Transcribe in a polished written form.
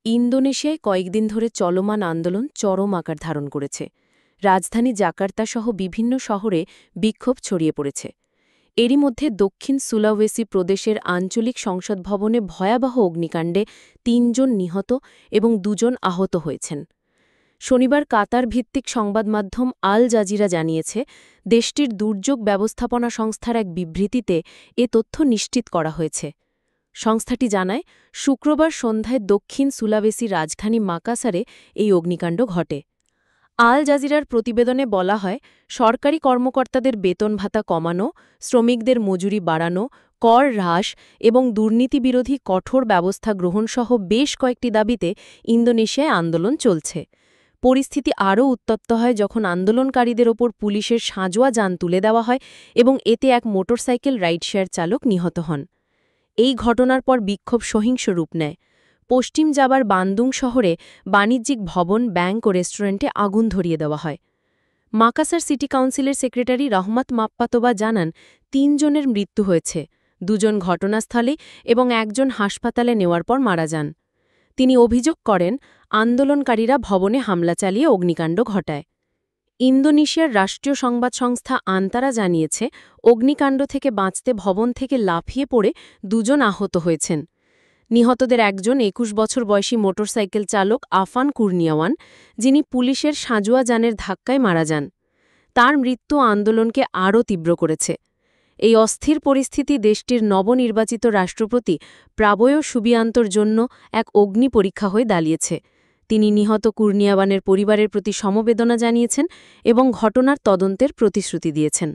ইন্দোনেশিয়ায় কয়েকদিন ধরে চলমান আন্দোলন চরম আকার ধারণ করেছে। রাজধানী জাকার্তাসহ বিভিন্ন শহরে বিক্ষোভ ছড়িয়ে পড়েছে। এরই মধ্যে দক্ষিণ সুলাওয়েসি প্রদেশের আঞ্চলিক সংসদ ভবনে ভয়াবহ অগ্নিকাণ্ডে ৩ জন নিহত এবং ২ জন আহত হয়েছেন। শনিবার কাতার ভিত্তিক সংবাদমাধ্যম আল জাজিরা জানিয়েছে, দেশটির দুর্যোগ ব্যবস্থাপনা সংস্থার এক বিবৃতিতে এ তথ্য নিশ্চিত করা হয়েছে। সংস্থাটি জানায়, শুক্রবার সন্ধ্যায় দক্ষিণ সুলাওয়েসি রাজধানী মাকাসারে এই অগ্নিকাণ্ড ঘটে। আল জাজিরার প্রতিবেদনে বলা হয়, সরকারি কর্মকর্তাদের বেতন ভাতা কমানো, শ্রমিকদের মজুরি বাড়ানো, কর হ্রাস এবং দুর্নীতিবিরোধী কঠোর ব্যবস্থা গ্রহণসহ বেশ কয়েকটি দাবিতে ইন্দোনেশিয়ায় আন্দোলন চলছে। পরিস্থিতি আরও উত্তপ্ত হয় যখন আন্দোলনকারীদের ওপর পুলিশের সাঁজোয়া যান তুলে দেওয়া হয় এবং এতে এক মোটরসাইকেল রাইডশেয়ার চালক নিহত হন। এই ঘটনার পর বিক্ষোভ সহিংস রূপ নেয়। পশ্চিম জাবার বান্দুং শহরে বাণিজ্যিক ভবন, ব্যাংক ও রেস্টুরেন্টে আগুন ধরিয়ে দেওয়া হয়। মাকাসার সিটি কাউন্সিলের সেক্রেটারি রহমত মাপ্পাতোবা জানান, ৩ জনের মৃত্যু হয়েছে, ২ জন ঘটনাস্থলে এবং ১ জন হাসপাতালে নেওয়ার পর মারা যান। তিনি অভিযোগ করেন, আন্দোলনকারীরা ভবনে হামলা চালিয়ে অগ্নিকাণ্ড ঘটায়। ইন্দোনেশিয়ার রাষ্ট্রীয় সংবাদ সংস্থা আন্তারা জানিয়েছে, অগ্নিকাণ্ড থেকে বাঁচতে ভবন থেকে লাফিয়ে পড়ে ২ জন আহত হয়েছেন। নিহতদের একজন ২১ বছর বয়সী মোটরসাইকেল চালক আফান কুর্নিয়াওয়ান, যিনি পুলিশের সাঁজোয়া যানের ধাক্কায় মারা যান। তার মৃত্যু আন্দোলনকে আরও তীব্র করেছে। এই অস্থির পরিস্থিতি দেশটির নবনির্বাচিত রাষ্ট্রপতি প্রাবোয়ো সুবিয়ান্তোর জন্য এক অগ্নি পরীক্ষা হয়ে দাঁড়িয়েছে। তিনি নিহত কুর্নিয়াওয়ানের পরিবারের প্রতি সমবেদনা জানিয়েছেন এবং ঘটনার তদন্তের প্রতিশ্রুতি দিয়েছেন।